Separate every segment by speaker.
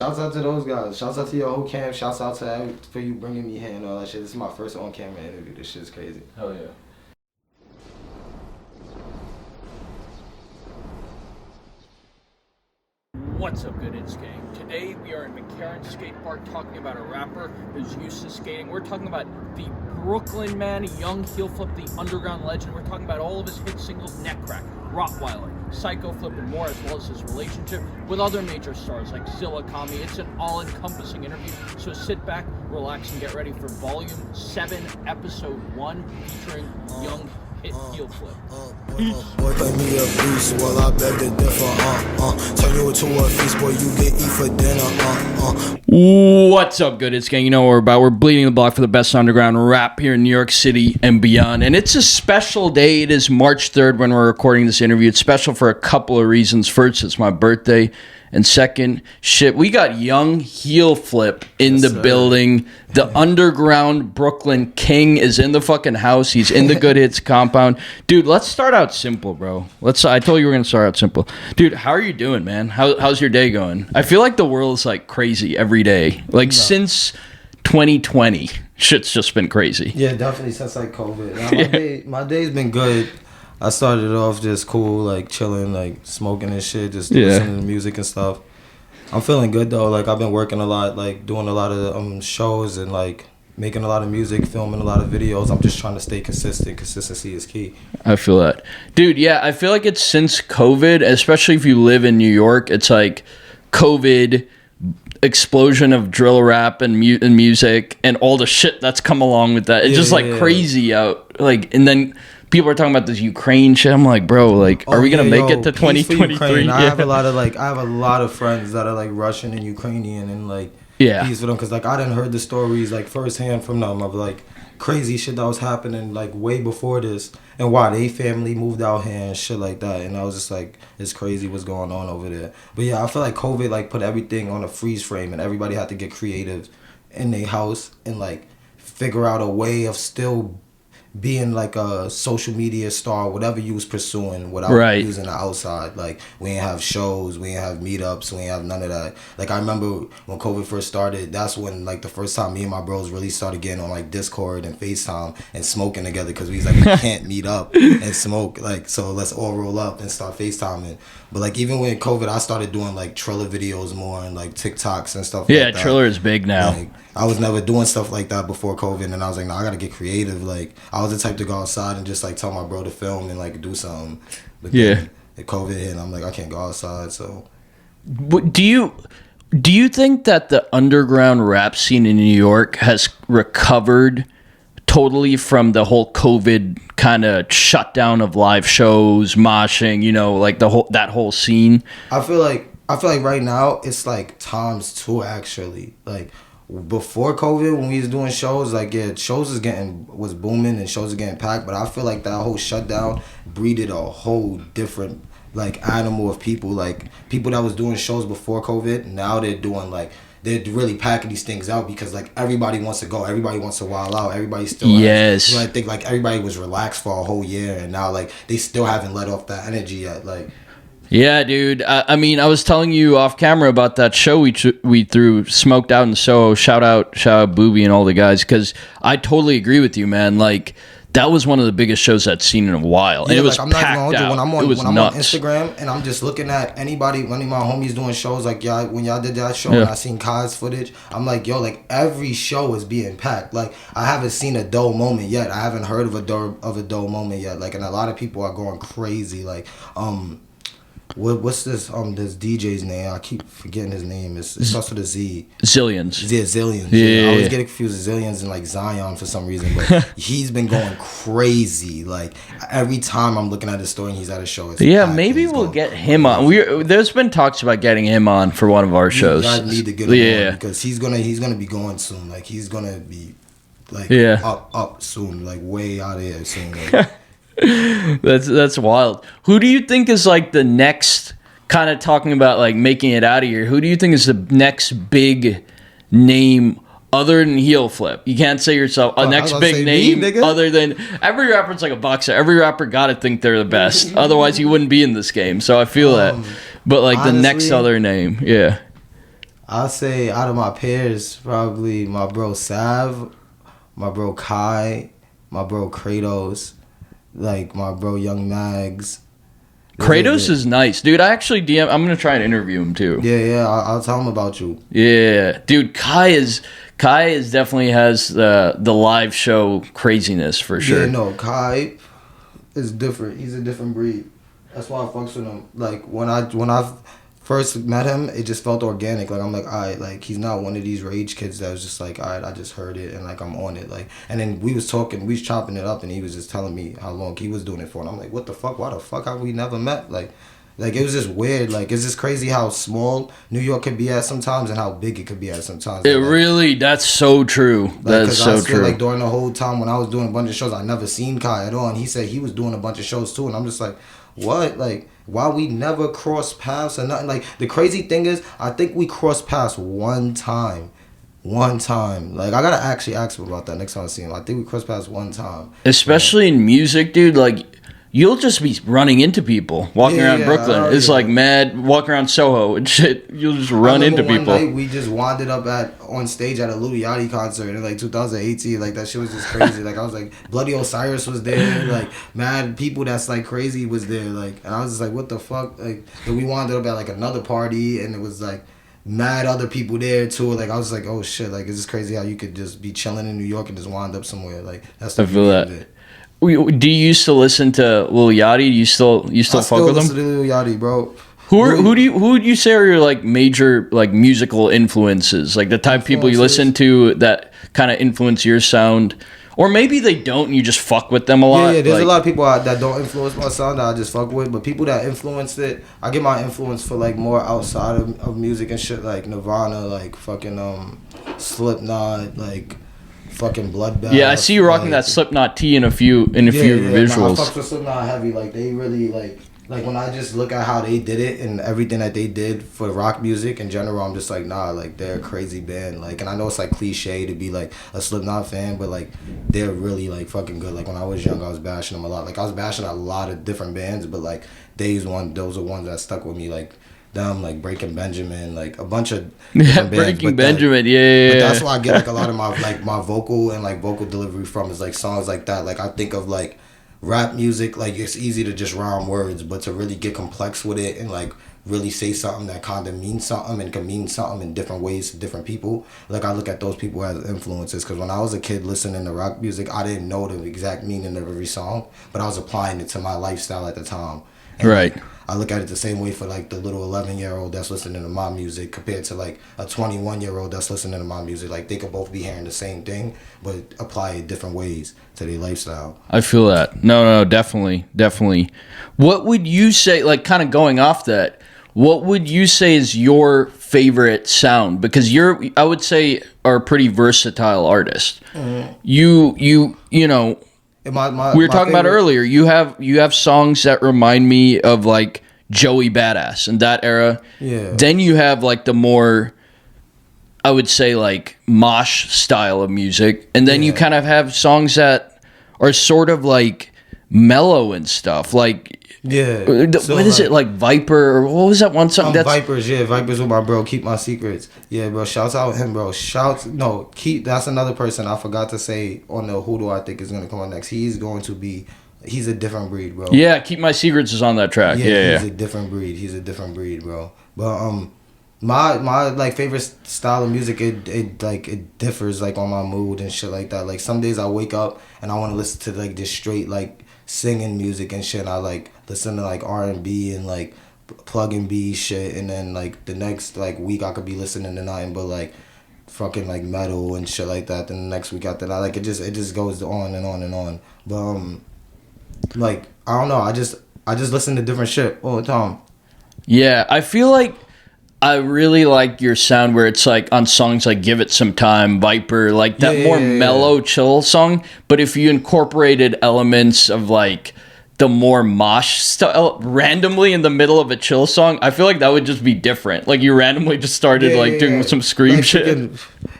Speaker 1: Shouts out to those guys. Shouts out to your whole camp. Shouts out to for you bringing me here and all that shit. This is my first on-camera interview. This shit's crazy.
Speaker 2: Hell yeah. What's up, Goodhits gang? Today we are in McCarran Skate Park talking about a rapper who's used to skating. We're talking about the Brooklyn man, young Heelflip, the underground legend. We're talking about all of his hit singles, Neckcrack, Rottweiler, Psycho Flip, and more, as well as his relationship with other major stars like Zilla, Kami. It's an all-encompassing interview, so sit back, relax, and get ready for Volume 7, Episode 1, featuring young Heelflip.
Speaker 3: Boy, play me a beast while I beg to differ. Turn you into a feast, boy, you get eat for dinner.
Speaker 2: What's up, Goodhits gang? You know what we're about. We're bleeding the block for the best underground rap here in New York City and beyond. And it's a special day. It is March 3rd when we're recording this interview. It's special for a couple of reasons. First, it's my birthday. And second, shit, we got young Heelflip in the building. The underground Brooklyn king is in the fucking house. He's in the Goodhits compound. Dude, let's start out simple, bro. I told you we're going to start out simple. Dude, how are you doing, man? How's your day going? I feel like the world's like crazy every day. Like since 2020, shit's just been crazy.
Speaker 1: Yeah, definitely since like COVID. My day's been good. I started off just cool, like chilling, like smoking and shit, just listening to music and stuff. I'm feeling good though. Like I've been working a lot, like doing a lot of shows and like making a lot of music, filming a lot of videos. I'm just trying to stay consistent. Consistency is key.
Speaker 2: I feel that. Dude, yeah, I feel like it's since COVID, especially if you live in New York, it's like COVID, explosion of drill rap and music and all the shit that's come along with that. It's just like crazy out. Like, and then people are talking about this Ukraine shit. I'm like, bro, like, are we gonna make it to 2023?
Speaker 1: I have a lot of friends that are like Russian and Ukrainian and like peace for them, because like I done heard the stories like firsthand from them of like crazy shit that was happening like way before this and why they family moved out here and shit like that. And I was just like, it's crazy what's going on over there. But yeah, I feel like COVID like put everything on a freeze frame and everybody had to get creative in their house and like figure out a way of still being like a social media star, whatever you was pursuing without using the outside. Like we ain't have shows, we ain't have meetups, we ain't have none of that. Like I remember when COVID first started, that's when like the first time me and my bros really started getting on like Discord and FaceTime and smoking together, because we was like, we can't meet up and smoke, like, so let's all roll up and start FaceTiming. But like even when COVID, I started doing like Triller videos more and like TikToks and stuff like that.
Speaker 2: Yeah, Triller is big now.
Speaker 1: Like, I was never doing stuff like that before COVID, and I was like, no, I gotta get creative. Like I was the type to go outside and just like tell my bro to film and like do something. But then COVID hit and I'm like, I can't go outside. So
Speaker 2: do you think that the underground rap scene in New York has recovered totally from the whole COVID kind of shutdown of live shows, moshing, you know, like that whole scene?
Speaker 1: I feel like right now it's like times two actually. Like before COVID, when we was doing shows, like shows was booming and shows are getting packed, but I feel like that whole shutdown breeded a whole different like animal of people. Like people that was doing shows before COVID, now they're doing like, they're really packing these things out because like everybody wants to go, everybody wants to wild out, everybody still has, I think like everybody was relaxed for a whole year and now like they still haven't let off that energy yet. Like
Speaker 2: yeah, dude. I mean, I was telling you off camera about that show we threw, Smoked Out in Soho. Shout out Booby and all the guys, because I totally agree with you, man. Like that was one of the biggest shows I'd seen in a while, and it was packed out. When I'm on
Speaker 1: Instagram and I'm just looking at any of my homies doing shows, like y'all, when y'all did that show and I seen Kai's footage, I'm like, yo, like every show is being packed. Like I haven't seen a dull moment yet. I haven't heard of a dull moment yet. Like, and a lot of people are going crazy. Like what's this DJ's name? I keep forgetting his name. It starts with a Z.
Speaker 2: Zillions.
Speaker 1: Yeah, Zillions. Yeah. I always get confused with Zillions and like Zion for some reason, but he's been going crazy. Like every time I'm looking at his story and he's at a show.
Speaker 2: Maybe we'll get him on. There's been talks about getting him on for one of our shows.
Speaker 1: I need to get him on because he's gonna be going soon. Like he's gonna be like up soon, like way out of here soon. Like,
Speaker 2: That's wild. Who do you think is like the next, kind of talking about like making it out of here, who do you think is the next big name other than Heelflip? You can't say yourself a next big name other than, every rapper's like a boxer. Every rapper gotta think they're the best. Otherwise you wouldn't be in this game. So I feel that. But like honestly, the next other name,
Speaker 1: I'll say out of my peers, probably my bro Sav, my bro Kai, my bro Kratos, like my bro Young Mags.
Speaker 2: Kratos is nice, dude. I actually I'm gonna try and interview him too.
Speaker 1: Yeah, I'll tell him about you.
Speaker 2: Yeah, dude. Kai is definitely has the live show craziness for sure.
Speaker 1: Yeah, no, Kai is different. He's a different breed. That's why I fucks with him. Like when I first met him, it just felt organic. Like I'm like, alright, like he's not one of these rage kids that was just like, alright, I just heard it and like I'm on it. Like, and then we was chopping it up, and he was just telling me how long he was doing it for, and I'm like, what the fuck? Why the fuck have we never met? Like it was just weird. Like it's just crazy how small New York could be at sometimes and how big it could be at sometimes.
Speaker 2: It
Speaker 1: like,
Speaker 2: really, that's so true.
Speaker 1: Like,
Speaker 2: that's so true.
Speaker 1: Like during the whole time when I was doing a bunch of shows, I never seen Kai at all, and he said he was doing a bunch of shows too, and I'm just like, what? Like, why we never cross paths or nothing? Like the crazy thing is, I think we crossed paths one time. Like I gotta actually ask him about that next time I see him. I think we crossed paths one time.
Speaker 2: Especially in music, dude. Like you'll just be running into people walking around Brooklyn. It's like mad walking around Soho and shit. You'll just run into people.
Speaker 1: One night we just wandered up on stage at a Lil Yachty concert in like 2018. Like that shit was just crazy. Like I was like, Bloody Osiris was there. Like mad people that's like crazy was there. Like, and I was just like, what the fuck? Like, and we wandered up at like another party, and it was like mad other people there too. Like I was like, oh shit. Like it's just crazy how you could just be chilling in New York and just wind up somewhere. Like that's the
Speaker 2: beauty of it. Do you used to listen to Lil Yachty? Do you still fuck with him? I still
Speaker 1: listen to Lil Yachty, bro.
Speaker 2: Who would you say are your like major like musical influences? Like the type of people you listen to that kind of influence your sound, or maybe they don't and you just fuck with them a lot.
Speaker 1: Yeah. There's a lot of people that don't influence my sound that I just fuck with, but people that influenced it, I get my influence for like more outside of music and shit, like Nirvana, like fucking Slipknot, like fucking Bloodbath.
Speaker 2: Yeah, I see you rocking that Slipknot tee in a few visuals.
Speaker 1: I fuck with Slipknot heavy. Like they really like when I just look at how they did it and everything that they did for rock music in general, I'm just like, nah, like they're a crazy band. Like, and I know it's like cliche to be like a Slipknot fan, but like they're really like fucking good. Like when I was young, I was bashing them a lot. Like I was bashing a lot of different bands, but like those are ones that stuck with me. Like them, like Breaking Benjamin, like a bunch of
Speaker 2: Breaking Benjamin, yeah.
Speaker 1: But that's why I get like a lot of my vocal and like vocal delivery from is like songs like that. Like I think of like rap music, like it's easy to just rhyme words, but to really get complex with it and like really say something that kind of means something and can mean something in different ways to different people. Like I look at those people as influences, because when I was a kid listening to rock music, I didn't know the exact meaning of every song, but I was applying it to my lifestyle at the time. And
Speaker 2: right.
Speaker 1: I look at it the same way for like the little 11-year-old that's listening to my music compared to like a 21-year-old that's listening to my music. Like they could both be hearing the same thing, but apply it different ways to their lifestyle.
Speaker 2: I feel that. No, definitely. What would you say, like kind of going off that, what would you say is your favorite sound? Because I would say, are a pretty versatile artist. Mm-hmm. You know, we were talking about earlier. You have songs that remind me of like Joey Badass in that era.
Speaker 1: Yeah.
Speaker 2: Then you have like the more, I would say like mosh style of music, and then you kind of have songs that are sort of like mellow and stuff. Like what is it, like Viper, or what was that one song?
Speaker 1: Vipers with my bro Keep My Secrets. Yeah, bro, shouts out him, bro. That's another person I forgot to say on the Who Do I Think is gonna come on next. He's a different breed, bro.
Speaker 2: Yeah, Keep My Secrets is on that track. Yeah.
Speaker 1: He's a different breed, bro. But my like favorite style of music, it differs like on my mood and shit like that. Like some days I wake up and I want to listen to like this straight like singing music and shit. I like listen to like R&B and like plug and B shit, and then like the next like week I could be listening to nothing but like fucking like metal and shit like that. Then the next week after that, like it just goes on and on and on. But like I don't know, I just listen to different shit all the time.
Speaker 2: Yeah, I feel like I really like your sound where it's like on songs like Give It Some Time, Viper, like that more mellow, chill song. But if you incorporated elements of like the more mosh style randomly in the middle of a chill song, I feel like that would just be different. Like you randomly just started doing some scream like shit.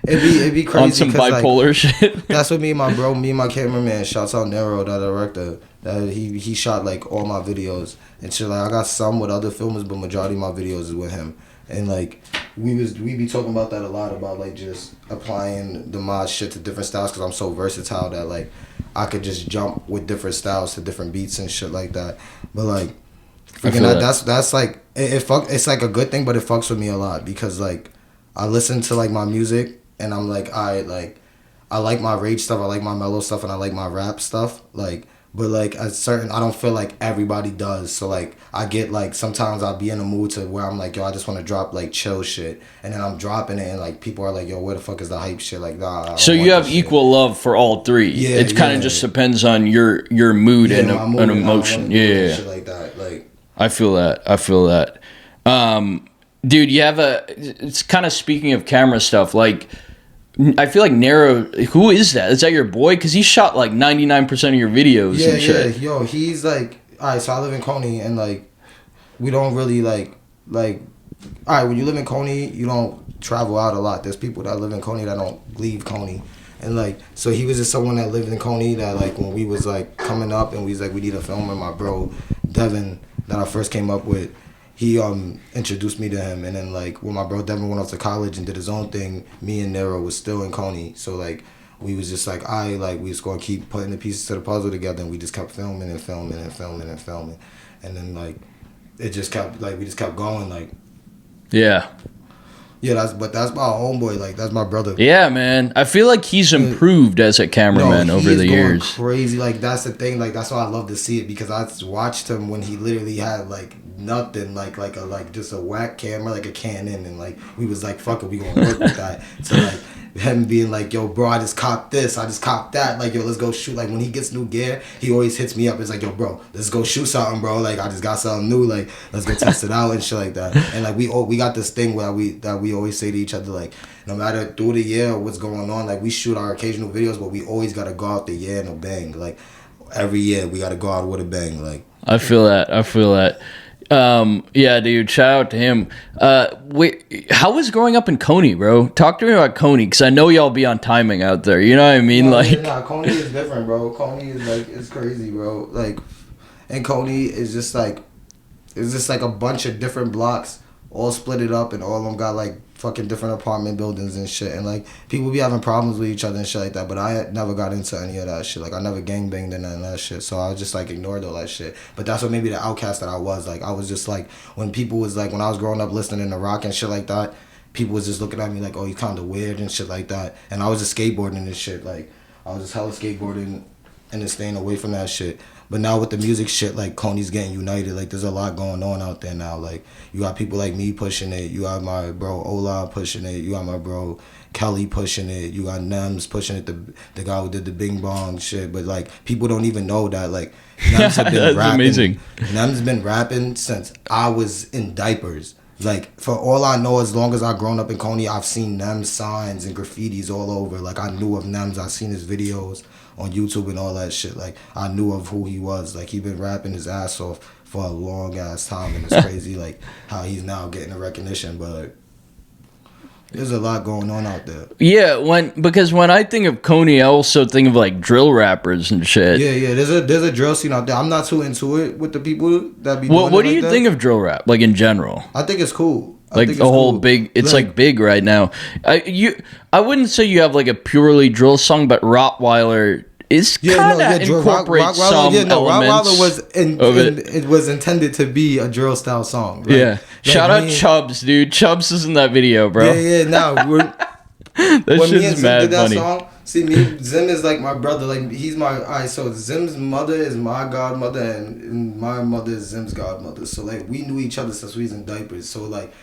Speaker 1: It'd be crazy
Speaker 2: on some bipolar like, shit.
Speaker 1: That's what me and my cameraman, shouts out Nero, the director, that he shot like all my videos and shit. Like I got some with other filmers, but majority of my videos is with him. and like we be talking about that a lot, about like just applying the mod shit to different styles, because I'm so versatile that like I could just jump with different styles to different beats and shit like that. But like freaking that's like it's like a good thing, but it fucks with me a lot, because like I listen to like my music and I'm like, I like my rage stuff, I like my mellow stuff, and I like my rap stuff, like, but like I don't feel like everybody does. So like I get like, sometimes I'll be in a mood to where I'm like, yo, I just want to drop like chill shit, and then I'm dropping it and like people are like, yo, where the fuck is the hype shit? Like, nah.
Speaker 2: So you have equal love for all three. Yeah, it kind of just depends on your mood and emotion. Yeah,
Speaker 1: shit like that. Like
Speaker 2: I feel that. Dude, you have it's kind of, speaking of camera stuff, like I feel like Nero, who is that? Is that your boy? Because he shot like 99% of your videos and shit.
Speaker 1: Yeah, yo, he's like, alright, so I live in Coney, and like, we don't really like, alright, when you live in Coney, you don't travel out a lot. There's people that live in Coney that don't leave Coney. And like, so he was just someone that lived in Coney that like, when we was like coming up and we was like, we need a film, and my bro, Devin, that I first came up with, he introduced me to him, and then like when my bro Devin went off to college and did his own thing, me and Nero was still in Coney. So like we was just like, we just gonna keep putting the pieces to the puzzle together, and we just kept filming and filming and filming and filming, and then like it just kept like, we just kept going, like that's my homeboy, like that's my brother.
Speaker 2: Yeah, man, I feel like he's improved as a cameraman over the years.
Speaker 1: Crazy, like that's the thing, like that's why I love to see it, because I watched him when he literally had like nothing, like just a whack camera, like a Canon, and like we was like, fuck it, we gonna work with that. So like him being like, yo bro, I just copped this, I just copped that, like yo, let's go shoot. Like when he gets new gear, he always hits me up. It's like, yo bro, let's go shoot something, bro, like I just got something new, like let's go test it out and shit like that. And like we got this thing where we always say to each other, like no matter through the year what's going on, like we shoot our occasional videos, but we always gotta go out the year in a bang. Like every year we gotta go out with a bang. Like
Speaker 2: I feel that. Yeah, dude, shout out to him. Wait, how was growing up in Coney, bro? Talk to me about Coney, because I know y'all be on timing out there, you know what I mean?
Speaker 1: Coney is different, bro. Coney is like, it's crazy, bro. Like, and Coney is just like, it's just like a bunch of different blocks all split it up, and all of them got like fucking different apartment buildings and shit, and like people be having problems with each other and shit like that, but I never got into any of that shit. Like I never gangbanged in none of that shit, so I just like ignored all that shit. But that's what made me the outcast that I was. Like I was just like, when people was like, when I was growing up listening to rock and shit like that, people was just looking at me like, oh, you kind of weird and shit like that. And I was just skateboarding and shit, like I was just hella skateboarding and just staying away from that shit. But now with the music shit, like Coney's getting united. Like there's a lot going on out there now. Like you got people like me pushing it. You got my bro Ola pushing it. You got my bro Kelly pushing it. You got Nems pushing it. The guy who did the Bing Bong shit. But like people don't even know that like Nems have been rapping. Amazing. Nems been rapping since I was in diapers. Like, for all I know, as long as I've grown up in Coney, I've seen Nems signs and graffitis all over. Like, I knew of Nems. I've seen his videos on YouTube and all that shit. Like, I knew of who he was. Like, he been rapping his ass off for a long-ass time, and it's crazy, like, how he's now getting the recognition. But, like, there's a lot going on out there.
Speaker 2: Yeah, because when I think of Coney, I also think of like drill rappers and shit.
Speaker 1: Yeah. There's a drill scene out there. I'm not too into it with the people that be. Well,
Speaker 2: what do you think of drill rap, like in general?
Speaker 1: I think it's cool.
Speaker 2: Like the whole big, it's like big right now. I wouldn't say you have like a purely drill song, but Rottweiler is kind of incorporates some elements.
Speaker 1: It was intended to be a drill style song. Right?
Speaker 2: Yeah, like shout out Chubbs, dude. Chubbs is in that video, bro.
Speaker 1: Yeah. Now
Speaker 2: that shit's mad funny.
Speaker 1: Song, see, Zim is like my brother. Like he's my. Alright, so Zim's mother is my godmother, and my mother is Zim's godmother. So like we knew each other since we was in diapers. So like,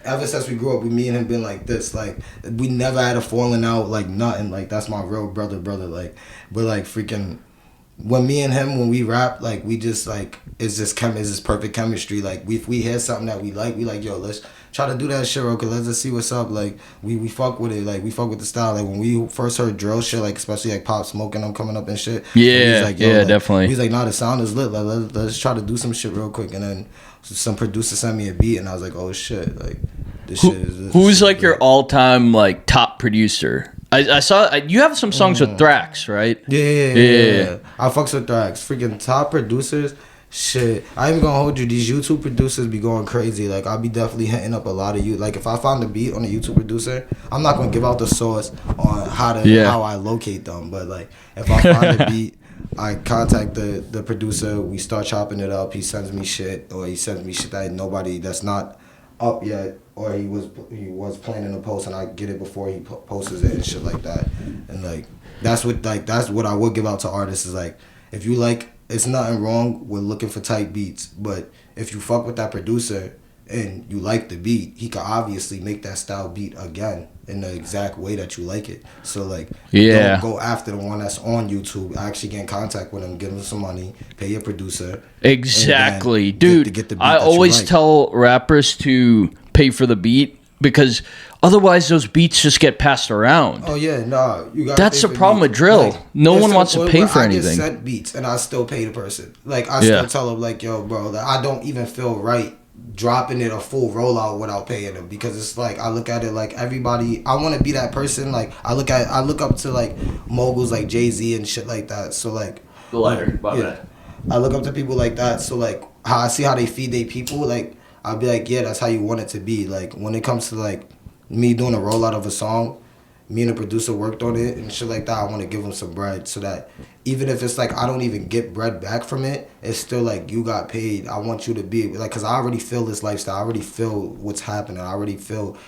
Speaker 1: ever since we grew up, me and him been like this. Like we never had a falling out, like nothing. Like that's my real brother. Like, but like freaking, when me and him, when we rap, like we just like it's just perfect chemistry. Like if we hear something that we like, yo, let's try to do that shit, bro. Cause let's just see what's up. Like we fuck with it. Like we fuck with the style. Like when we first heard drill shit, like especially like Pop Smoke and them coming up and shit.
Speaker 2: Yeah,
Speaker 1: like,
Speaker 2: definitely.
Speaker 1: He's like, nah, the sound is lit. Like let's try to do some shit real quick. And then some producer sent me a beat, and I was like, oh shit, like this shit is.
Speaker 2: Who's like your all-time like top producer? I saw you have some songs with Thrax, right?
Speaker 1: Yeah. I fucks with Thrax. Freaking top producers. Shit, I ain't gonna hold you. These YouTube producers be going crazy. Like, I'll be definitely hitting up a lot of you. Like, if I find a beat on a YouTube producer, I'm not gonna give out the source on how I locate them. But like, if I find a beat, I contact the producer. We start chopping it up. He sends me shit, or he sends me shit that's not up yet, or he was planning to post, and I get it before he posts it and shit like that. And like, that's what I would give out to artists is like, if you like. It's nothing wrong with looking for tight beats, but if you fuck with that producer and you like the beat, he can obviously make that style beat again in the exact way that you like it. So like, don't go after the one that's on YouTube. Actually get in contact with him, give him some money, pay your producer.
Speaker 2: Exactly, dude. Get the beat I always tell rappers to pay for the beat because otherwise those beats just get passed around.
Speaker 1: Oh yeah, nah.
Speaker 2: That's the problem with drill. Like, no one wants to pay for anything. I get sent
Speaker 1: beats and I still pay the person. Like I still tell them like, yo, bro, like, I don't even feel right dropping it a full rollout without paying them because it's like I look at it like everybody. I want to be that person. Like I look up to like moguls like Jay-Z and shit like that. So like
Speaker 2: the lighter,
Speaker 1: I look up to people like that. So like how I see how they feed their people. Like I'll be like, yeah, that's how you want it to be. Like when it comes to like me doing a rollout of a song, me and the producer worked on it and shit like that. I want to give them some bread so that even if it's like I don't even get bread back from it, it's still like you got paid. I want you to be like, cause I already feel this lifestyle. I already feel what's happening. I already feel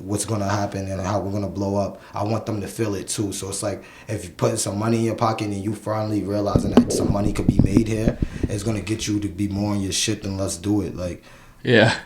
Speaker 1: what's gonna happen and how we're gonna blow up. I want them to feel it too. So it's like if you put some money in your pocket and you finally realizing that some money could be made here, it's gonna get you to be more on your shit than let's do it. Like
Speaker 2: yeah.